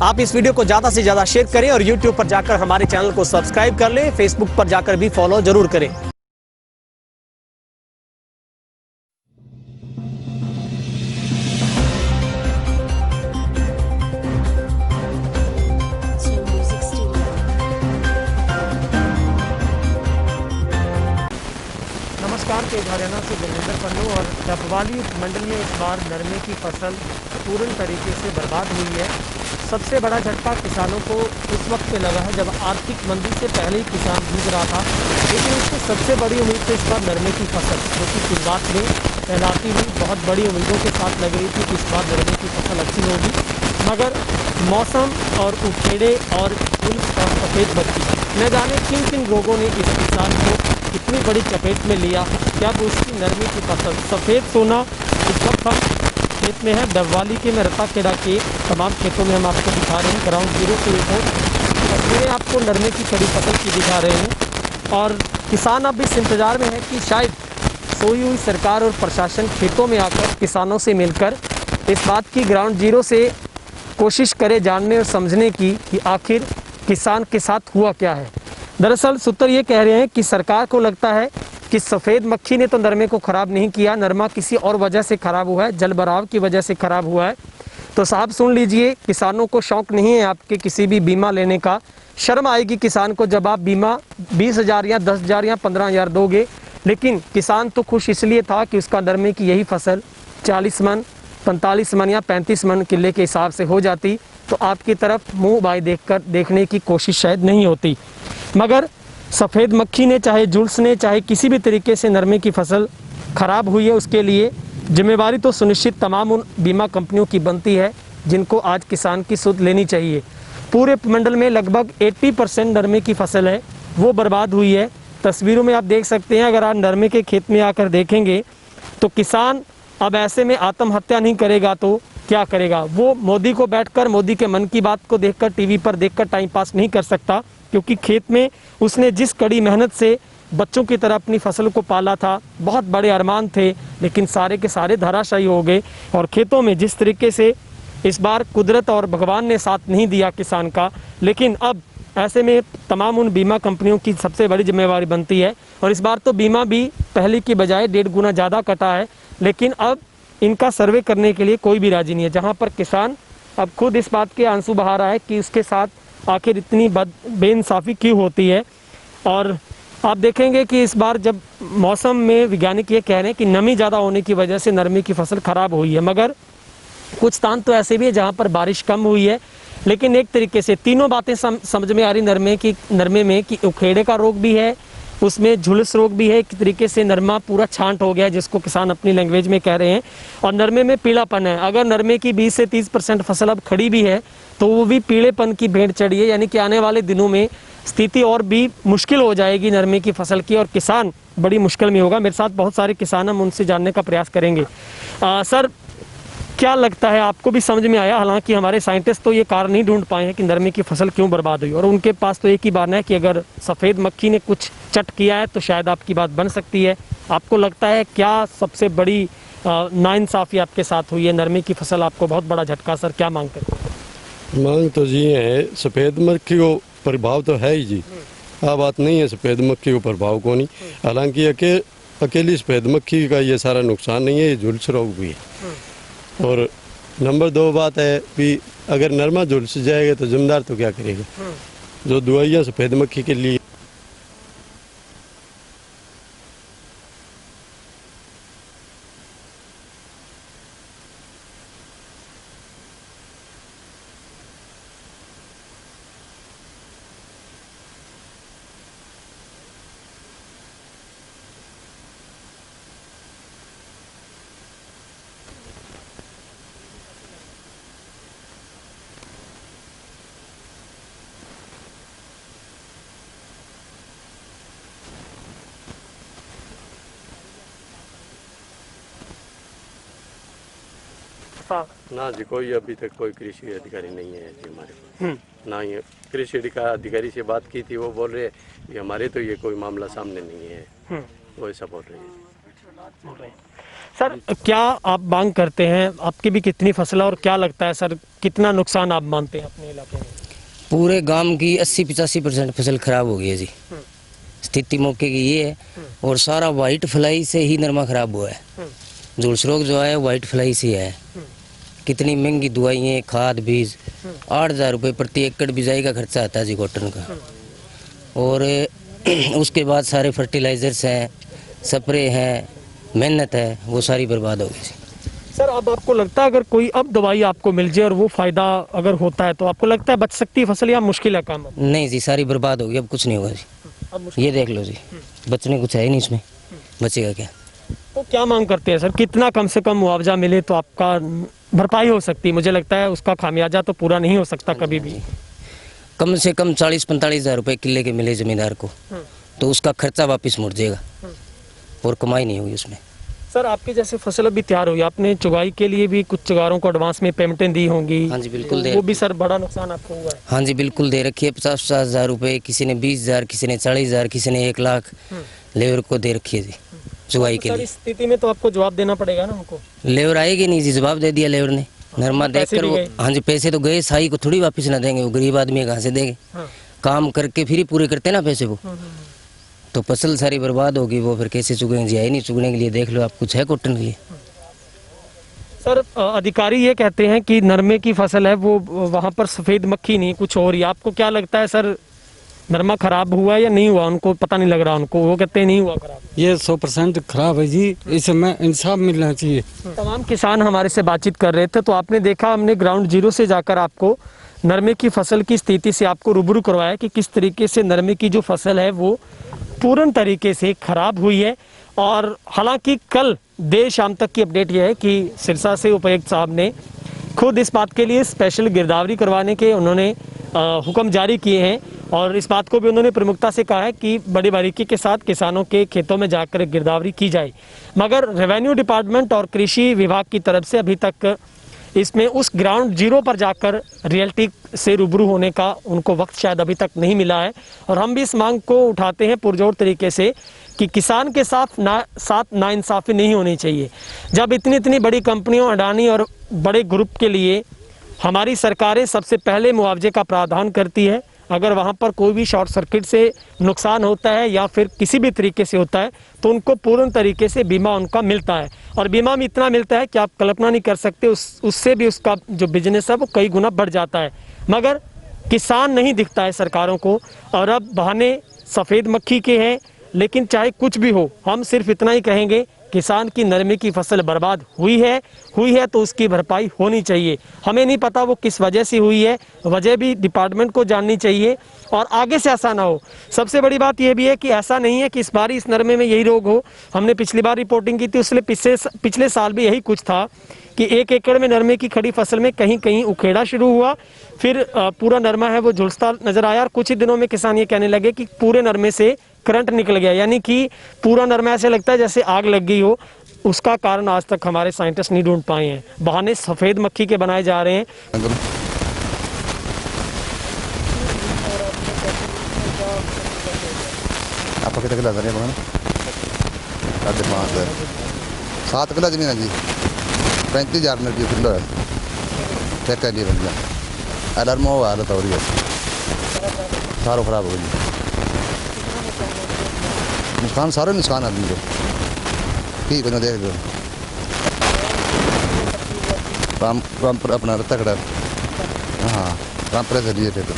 आप इस वीडियो को ज़्यादा से ज़्यादा शेयर करें और यूट्यूब पर जाकर हमारे चैनल को सब्सक्राइब कर लें, फेसबुक पर जाकर भी फॉलो जरूर करें। नमस्कार, तेज हरियाणा से गुरविंदर पन्नू। और डबवाली मंडल में इस बार नरमे की फसल पूर्ण तरीके से बर्बाद हुई है। सबसे बड़ा झटका किसानों को उस वक्त पे लगा है जब आर्थिक मंदी से पहले ही किसान जूझ रहा था, लेकिन उसकी सबसे बड़ी उम्मीद थी इस बार नरमे की फसल, जो कि शुरुआत में कहलाती हुई बहुत बड़ी उम्मीदों के साथ लग रही थी कि इस बार नरमे की फसल अच्छी होगी, मगर मौसम और उखेड़े और फूल और सफ़ेद बत्ती न जाने किन किन रोगों ने इस किसान को इतनी बड़ी चपेट में लिया कि अब उसकी नरमी की फसल सफ़ेद सोना इस वक्त हम खेत में है डबवाली के में रत्ताखेड़ा के तमाम खेतों में हम आपको दिखा रहे हैं। ग्राउंड जीरो से रिपोर्ट तस्वीरें आपको नरमे की खड़ी फसल की दिखा रहे हैं और किसान अब इस इंतज़ार में है कि शायद सोई हुई सरकार और प्रशासन खेतों में आकर किसानों से मिलकर इस बात की ग्राउंड जीरो से कोशिश करे जानने और समझने की कि आखिर किसान के साथ हुआ क्या है। दरअसल सूत्र ये कह रहे हैं कि सरकार को लगता है कि सफ़ेद मक्खी ने तो नरमे को ख़राब नहीं किया, नरमा किसी और वजह से ख़राब हुआ है, जल भराव की वजह से ख़राब हुआ है। तो साहब सुन लीजिए, किसानों को शौक़ नहीं है आपके किसी भी बीमा लेने का। शर्म आएगी किसान को जब आप बीमा 20,000 या 10,000 या 15,000 दोगे, लेकिन किसान तो खुश इसलिए था कि उसका नरमे की यही फसल 40 मन 45 मन या 35 मन किले के हिसाब से हो जाती तो आपकी तरफ मुँह बाई देखने की कोशिश शायद नहीं होती। मगर सफ़ेद मक्खी ने चाहे जुल्स ने चाहे किसी भी तरीके से नरमे की फसल ख़राब हुई है, उसके लिए जिम्मेवारी तो सुनिश्चित तमाम उन बीमा कंपनियों की बनती है जिनको आज किसान की सुध लेनी चाहिए। पूरे मंडल में लगभग 80% नरमे की फसल है वो बर्बाद हुई है। तस्वीरों में आप देख सकते हैं, अगर आप नरमे के खेत में आकर देखेंगे तो किसान अब ऐसे में आत्महत्या नहीं करेगा तो क्या करेगा। वो मोदी को बैठकर मोदी के मन की बात को देखकर टीवी पर देखकर टाइम पास नहीं कर सकता, क्योंकि खेत में उसने जिस कड़ी मेहनत से बच्चों की तरह अपनी फसल को पाला था, बहुत बड़े अरमान थे, लेकिन सारे के सारे धराशायी हो गए। और खेतों में जिस तरीके से इस बार कुदरत और भगवान ने साथ नहीं दिया किसान का, लेकिन अब ऐसे में तमाम उन बीमा कंपनियों की सबसे बड़ी जिम्मेवारी बनती है। और इस बार तो बीमा भी पहले की बजाय 1.5 गुना ज़्यादा कटा है, लेकिन अब इनका सर्वे करने के लिए कोई भी राजी नहीं है, जहाँ पर किसान अब खुद इस बात के आंसू बहा रहा है कि उसके साथ आखिर इतनी बेइंसाफ़ी क्यों होती है। और आप देखेंगे कि इस बार जब मौसम में वैज्ञानिक ये कह रहे हैं कि नमी ज़्यादा होने की वजह से नरमे की फसल ख़राब हुई है, मगर कुछ स्थान तो ऐसे भी है जहाँ पर बारिश कम हुई है। लेकिन एक तरीके से तीनों बातें समझ में आ रही नरमे में कि उखेड़े का रोग भी है, उसमें झुलस रोग भी है, एक तरीके से नरमा पूरा छांट हो गया है जिसको किसान अपनी लैंग्वेज में कह रहे हैं, और नरमे में पीलापन है। अगर नरमे की 20 से 30% फसल अब खड़ी भी है तो वो भी पीलेपन की भेंट चढ़ी है, यानी कि आने वाले दिनों में स्थिति और भी मुश्किल हो जाएगी नरमे की फसल की और किसान बड़ी मुश्किल में होगा। मेरे साथ बहुत सारे किसान, हम उनसे जानने का प्रयास करेंगे। सर, क्या लगता है, आपको भी समझ में आया? हालांकि हमारे साइंटिस्ट तो ये कारण नहीं ढूंढ पाए हैं कि नरमे की फसल क्यों बर्बाद हुई, और उनके पास तो एक ही बात है कि अगर सफ़ेद मक्खी ने कुछ चट किया है तो शायद आपकी बात बन सकती है। आपको लगता है क्या सबसे बड़ी नाइंसाफ़ी आपके साथ हुई है? नरमे की फसल आपको बहुत बड़ा झटका। सर, क्या मांग करते हैं? मांग तो जी है, सफ़ेद मक्खी को प्रभाव तो है ही जी, आ बात नहीं है सफ़ेद मक्खी को प्रभाव को नहीं। हालांकि अकेली सफ़ेद मक्खी का ये सारा नुकसान नहीं है, ये झुलस रोग भी है। और नंबर 2 बात है कि अगर नरमा झुलस जाएगा तो जिम्मेदार तो क्या करेगा? जो दवाइयाँ सफ़ेद मक्खी के लिए ना जी, कोई अभी तक कोई कृषि अधिकारी नहीं है जी हमारे पास। ना ही कृषि अधिकारी से बात की थी, वो बोल रहे कि हमारे तो ये कोई मामला सामने नहीं है, वो ऐसा बोल रहे हैं। सर क्या आप मांग करते हैं, आपकी भी कितनी फसल है और क्या लगता है सर कितना नुकसान आप मानते हैं अपने इलाके में? पूरे गांव की 80-85% फसल खराब हो गई है जी। स्थिति मौके की ये है। और सारा वाइट फ्लाई से ही नरमा खराब हुआ है। झुलसरोग जो है वाइट फ्लाई से है। कितनी महंगी दवाइयाँ, खाद, बीज, 8,000 रुपये प्रति एकड़ बिजाई का खर्चा आता है जी कॉटन का। और उसके बाद सारे फर्टिलाइजर्स हैं, स्प्रे हैं, मेहनत है, वो सारी बर्बाद हो गई। सर अब आपको लगता है अगर कोई अब दवाई आपको मिल जाए और वो फायदा अगर होता है तो आपको लगता है बच सकती है फसल या मुश्किल है काम? नहीं जी, सारी बर्बाद हो गई, अब कुछ नहीं होगा जी। ये देख लो जी, बचने कुछ है ही नहीं इसमें, बचेगा क्या? तो क्या मांग करते हैं सर, कितना कम से कम मुआवजा मिले तो आपका भरपाई हो सकती है? मुझे लगता है उसका खामियाजा तो पूरा नहीं हो सकता कभी भी। कम से कम 40-45 हज़ार रुपये किले के मिले जमींदार को तो उसका खर्चा वापस मुड़ जाएगा और कमाई नहीं होगी उसमें। सर आपके जैसे फसल अभी तैयार हुई, आपने चुगाई के लिए भी कुछ चुगारों को एडवांस में पेमेंटें दी होंगी? हाँ जी बिल्कुल तो वो भी सर बड़ा नुकसान आपको हुआ है? हाँ जी बिल्कुल दे रखी है। 50-50 हज़ार रुपये, किसी ने 20,000, किसी ने 40,000, किसी ने 1 लाख लेबर को दे रखी है जी चुगाई के लिए। इस स्थिति में तो आपको जवाब देना पड़ेगा ना उनको। लेबर आएगी नहीं जी, जवाब दे दिया लेबर ने। नरमा देख कर वो, हाँ जी पैसे तो गए, साई को थोड़ी वापस ना देंगे, वो गरीब आदमी कहाँ से देंगे? काम करके फिर ही पूरे करते ना पैसे वो। तो फसल सारी बर्बाद होगी, वो फिर कैसे चुगेंगे जी? है नहीं चुगने के लिए, देख लो आप, कुछ है कॉटन के लिए? सर अधिकारी ये कहते हैं कि नरमे की फसल है वो वहाँ पर सफ़ेद मक्खी नहीं कुछ और ही। आपको क्या लगता है सर नरमा खराब हुआ या नहीं हुआ? उनको पता नहीं लग रहा, उनको वो कहते हैं नहीं हुआ खराब। ये 100% खराब है जी, इसमें इंसाफ मिलना चाहिए। तमाम किसान हमारे से बातचीत कर रहे थे तो आपने देखा, हमने ग्राउंड जीरो से जाकर आपको नरमे की फसल की स्थिति से आपको रूबरू करवाया कि किस तरीके से नरमे की जो फसल है वो पूर्ण तरीके से खराब हुई है। और हालांकि कल देर शाम तक की अपडेट यह है कि सिरसा से उपायुक्त साहब ने खुद इस बात के लिए स्पेशल गिरदावरी करवाने के उन्होंने हुक्म जारी किए हैं और इस बात को भी उन्होंने प्रमुखता से कहा है कि बड़ी बारीकी के साथ किसानों के खेतों में जाकर गिरदावरी की जाए। मगर रेवेन्यू डिपार्टमेंट और कृषि विभाग की तरफ से अभी तक इसमें उस ग्राउंड जीरो पर जाकर रियलिटी से रूबरू होने का उनको वक्त शायद अभी तक नहीं मिला है। और हम भी इस मांग को उठाते हैं पुरजोर तरीके से कि किसान के साथ नाइंसाफ़ी नहीं होनी चाहिए। जब इतनी बड़ी कंपनियों, अडानी और बड़े ग्रुप के लिए हमारी सरकारें सबसे पहले मुआवजे का प्रावधान करती है, अगर वहाँ पर कोई भी शॉर्ट सर्किट से नुकसान होता है या फिर किसी भी तरीके से होता है तो उनको पूर्ण तरीके से बीमा उनका मिलता है। और बीमा में इतना मिलता है कि आप कल्पना नहीं कर सकते, उससे भी उसका जो बिजनेस है वो कई गुना बढ़ जाता है। मगर किसान नहीं दिखता है सरकारों को। और अब बहाने सफ़ेद मक्खी के हैं, लेकिन चाहे कुछ भी हो हम सिर्फ इतना ही कहेंगे, किसान की नरमे की फसल बर्बाद हुई है तो उसकी भरपाई होनी चाहिए। हमें नहीं पता वो किस वजह से हुई है, वजह भी डिपार्टमेंट को जाननी चाहिए और आगे से ऐसा ना हो। सबसे बड़ी बात यह भी है कि ऐसा नहीं है कि इस बार इस नरमे में यही रोग हो। हमने पिछली बार रिपोर्टिंग की थी, उससे पिछले साल भी यही कुछ था कि 1 एकड़ में नरमे की खड़ी फसल में कहीं कहीं उखेड़ा शुरू हुआ, फिर पूरा नरमा है वो झुलसता नजर आया और कुछ ही दिनों में किसान ये कहने लगे कि पूरे नरमे से करंट निकल गया, यानी कि पूरा नरमा ऐसे लगता है जैसे आग लग गई हो। उसका कारण आज तक हमारे साइंटिस्ट नहीं ढूंढ पाए हैं। बहाने सफ़ेद मक्खी के बनाए जा रहे हैं। आप कितने किलो है बहन? 7 किलो जमीन है जी, 35,000 रुपये किलो है। चेक कर लिए बन गया, अलार्म हो हालत हो रही है, सारा खराब हो गई। नुकसान सारे नुकसान आदमी को ठीक है, देख लो। राम पर अपना रत्ता खड़ा, हाँ रामपुरा से लिए थे तो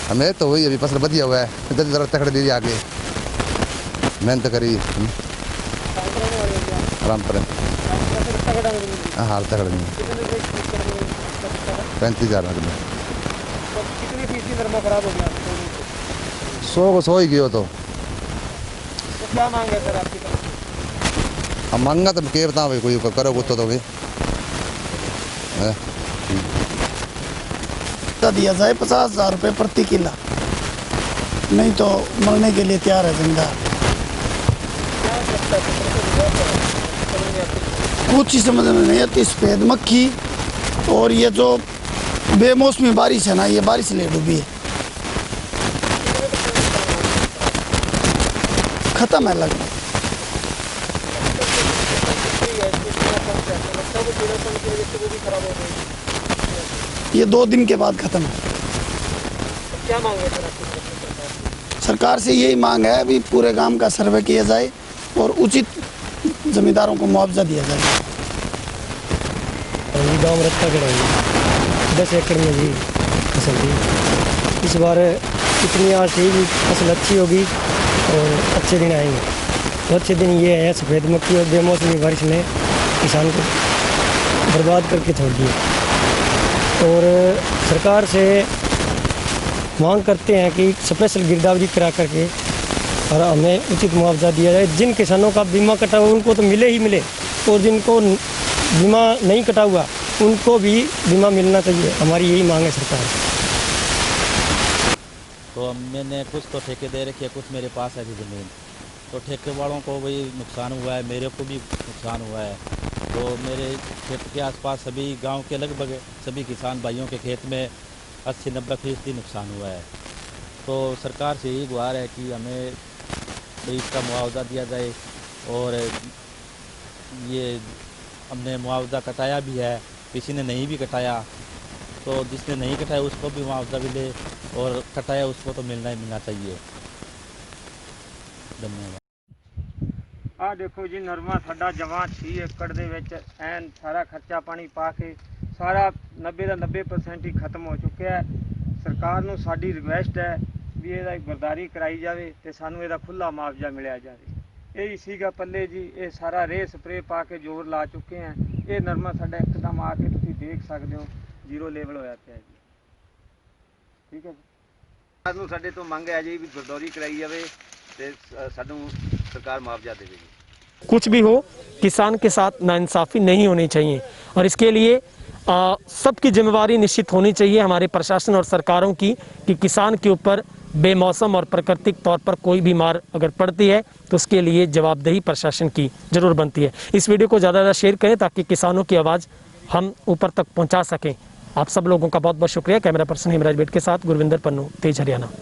हमें तो वही अभी फसल बढ़िया हुआ है, जल्दी रत्ता खड़े लिए आगे मेहनत करी रामपुरा। हाँ रत्ता खड़े 35,000 किलो। 100 ही गयो तो क्या मांग है सर आपकी तरफ? हम मांगा तो क्या बता भाई, कोई करो कुछ तो भाई दिया जाए 50,000 रुपये प्रति किला, नहीं तो मरने के लिए तैयार है जमींदार। कुछ ही समझ में नहीं आती, सफेद मक्खी और ये जो बेमौसमी बारिश है ना, ये बारिश ले डूबी है, खत्म है लगभग। तो वो भी खराब हो गई। ये 2 दिन के बाद ख़त्म है। तो क्या मांग है सर आपकी तरफ से सरकार से? सरकार से यही मांग है अभी पूरे गांव का सर्वे किया जाए और उचित जमींदारों को मुआवजा दिया जाए। गाँव रत्ता करेंगे 10 एकड़ में जी फसल थी। इस बार इतनी आस थी कि फसल अच्छी होगी और अच्छे दिन आएंगे। तो अच्छे दिन ये है, सफ़ेद मक्खी और बेमौसमी बारिश ने किसान को बर्बाद करके छोड़ दिए। और सरकार से मांग करते हैं कि स्पेशल गिरदावरी करा करके और हमें उचित मुआवजा दिया जाए। जिन किसानों का बीमा कटा हुआ उनको तो मिले ही मिले, और जिनको बीमा नहीं कटा हुआ उनको भी बीमा मिलना चाहिए। हमारी यही मांग है सरकार से। तो मैंने कुछ तो ठेके दे रखे, कुछ मेरे पास है ज़मीन, तो ठेके वालों को भी नुकसान हुआ है, मेरे को भी नुकसान हुआ है। तो मेरे खेत के आसपास सभी गांव के लगभग सभी किसान भाइयों के खेत में 80-90% नुकसान हुआ है। तो सरकार से यही गुहार है कि हमें इसका मुआवजा दिया जाए। और ये हमने मुआवजा कटाया भी है, किसी ने नहीं भी कटाया, तो जिसने नहीं कटाया उसको भी मुआवजा मिले और कटाया उसको तो मिलना ही मिलना चाहिए। धन्यवाद। ਆ ਦੇਖੋ ਜੀ ਨਰਮਾ ਸਾਡਾ ਜਮਾਂ 6 ਏਕੜ ਦੇ ਵਿੱਚ ਐਨ ਸਾਰਾ ਖਰਚਾ ਪਾਣੀ ਪਾ ਕੇ ਸਾਰਾ 90 ਦਾ 90% ਹੀ ਖਤਮ ਹੋ ਚੁੱਕਿਆ ਹੈ। ਸਰਕਾਰ ਨੂੰ ਸਾਡੀ ਰਿਕਵੈਸਟ ਹੈ ਵੀ ਇਹਦਾ ਗਰਦਾਰੀ ਕਰਾਈ ਜਾਵੇ ਤੇ ਸਾਨੂੰ ਇਹਦਾ ਖੁੱਲਾ ਮੁਆਵਜ਼ਾ ਮਿਲਿਆ ਜਾਵੇ। ਇਹ ਸੀਗਾ ਪੱਲੇ ਜੀ, ਇਹ ਸਾਰਾ ਰੇ ਸਪਰੇ ਪਾ ਕੇ ਜ਼ੋਰ ਲਾ ਚੁੱਕੇ ਹਾਂ। ਇਹ ਨਰਮਾ ਸਾਡਾ ਇੱਕਦਮ ਆ ਕੇ ਤੁਸੀਂ ਦੇਖ ਸਕਦੇ ਹੋ ਜ਼ੀਰੋ ਲੈਵਲ ਹੋਇਆ ਪਿਆ ਜੀ। ਠੀਕ ਹੈ ਜੀ, ਸਾਨੂੰ ਸਾਡੇ ਤੋਂ ਮੰਗ ਹੈ ਜੀ ਵੀ ਗਰਦੌਰੀ ਕਰਾਈ ਜਾਵੇ ਤੇ ਸਾਨੂੰ सरकार मुआवजा देगी। कुछ भी हो, किसान के साथ नाइंसाफ़ी नहीं होनी चाहिए और इसके लिए सबकी जिम्मेवारी निश्चित होनी चाहिए हमारे प्रशासन और सरकारों की कि किसान के ऊपर बेमौसम और प्राकृतिक तौर पर कोई भी मार अगर पड़ती है तो उसके लिए जवाबदेही प्रशासन की ज़रूर बनती है। इस वीडियो को ज़्यादा ज़्यादा शेयर करें ताकि किसानों की आवाज़ हम ऊपर तक पहुँचा सकें। आप सब लोगों का बहुत बहुत शुक्रिया। कैमरा पर्सन हेमराज बेट के साथ गुरविंदर पन्नू, तेज हरियाणा।